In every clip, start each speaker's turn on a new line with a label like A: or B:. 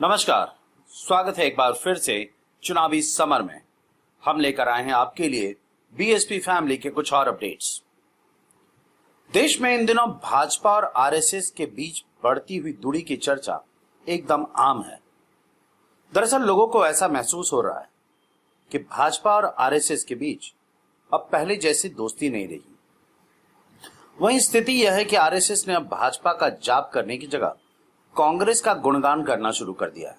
A: नमस्कार, स्वागत है एक बार फिर से चुनावी समर में। हम लेकर आए हैं आपके लिए बीएसपी फैमिली के कुछ और अपडेट्स। देश में इन दिनों भाजपा और आरएसएस के बीच बढ़ती हुई दूरी की चर्चा एकदम आम है। दरअसल लोगों को ऐसा महसूस हो रहा है कि भाजपा और आरएसएस के बीच अब पहले जैसी दोस्ती नहीं रही। वहीं स्थिति यह है कि आरएसएस ने अब भाजपा का जाप करने की जगह कांग्रेस का गुणगान करना शुरू कर दिया है,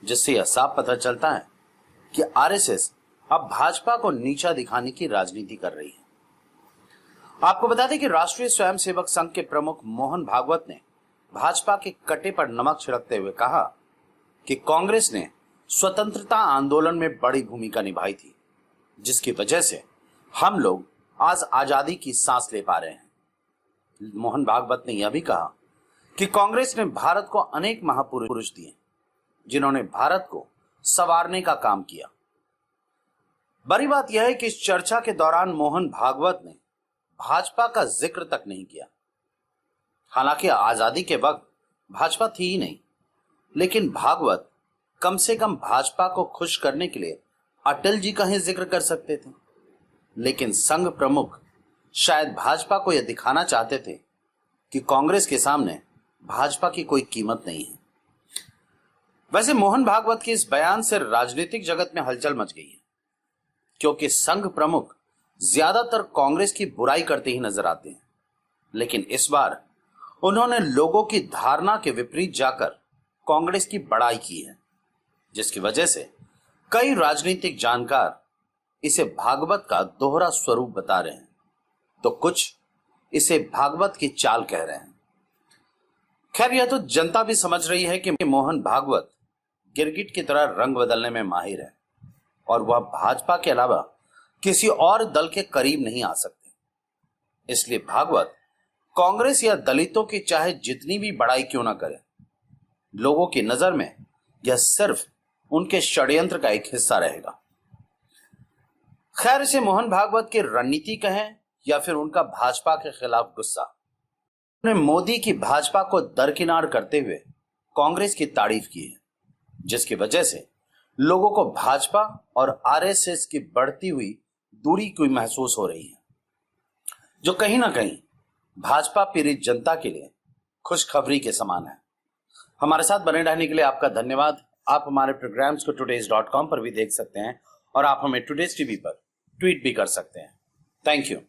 A: जिससे यह साफ पता चलता है कि आरएसएस अब भाजपा को नीचा दिखाने की राजनीति कर रही है। आपको बता दें कि राष्ट्रीय स्वयंसेवक संघ के प्रमुख मोहन भागवत ने भाजपा के कटे पर नमक छिड़कते हुए कहा कि कांग्रेस ने स्वतंत्रता आंदोलन में बड़ी भूमिका निभाई थी, जिसकी वजह से हम लोग आज आजादी की सांस ले पा रहे हैं। मोहन भागवत ने यह भी कहा कि कांग्रेस ने भारत को अनेक महापुरुष दिए, जिन्होंने भारत को संवारने का काम किया। बड़ी बात यह है कि इस चर्चा के दौरान मोहन भागवत ने भाजपा का जिक्र तक नहीं किया। हालांकि आजादी के वक्त भाजपा थी ही नहीं, लेकिन भागवत कम से कम भाजपा को खुश करने के लिए अटल जी का ही जिक्र कर सकते थे। लेकिन संघ प्रमुख शायद भाजपा को यह दिखाना चाहते थे कि कांग्रेस के सामने भाजपा की कोई कीमत नहीं है। वैसे मोहन भागवत के इस बयान से राजनीतिक जगत में हलचल मच गई है, क्योंकि संघ प्रमुख ज्यादातर कांग्रेस की बुराई करते ही नजर आते हैं, लेकिन इस बार उन्होंने लोगों की धारणा के विपरीत जाकर कांग्रेस की बड़ाई की है, जिसकी वजह से कई राजनीतिक जानकार इसे भागवत का दोहरा स्वरूप बता रहे हैं, तो कुछ इसे भागवत की चाल कह रहे हैं। खैर, यह तो जनता भी समझ रही है कि मोहन भागवत गिरगिट की तरह रंग बदलने में माहिर है और वह भाजपा के अलावा किसी और दल के करीब नहीं आ सकते। इसलिए भागवत कांग्रेस या दलितों की चाहे जितनी भी बड़ाई क्यों ना करे, लोगों की नजर में यह सिर्फ उनके षड्यंत्र का एक हिस्सा रहेगा। खैर, इसे मोहन भागवत की रणनीति कहें या फिर उनका भाजपा के खिलाफ गुस्सा, उन्होंने मोदी की भाजपा को दरकिनार करते हुए कांग्रेस की तारीफ की है, जिसकी वजह से लोगों को भाजपा और आरएसएस की बढ़ती हुई दूरी की महसूस हो रही है, जो कहीं ना कहीं भाजपा पीड़ित जनता के लिए खुशखबरी के समान है। हमारे साथ बने रहने के लिए आपका धन्यवाद। आप हमारे प्रोग्राम्स को today's.com पर भी देख सकते हैं और आप हमें टुडेज टीवी पर ट्वीट भी कर सकते हैं। Thank you.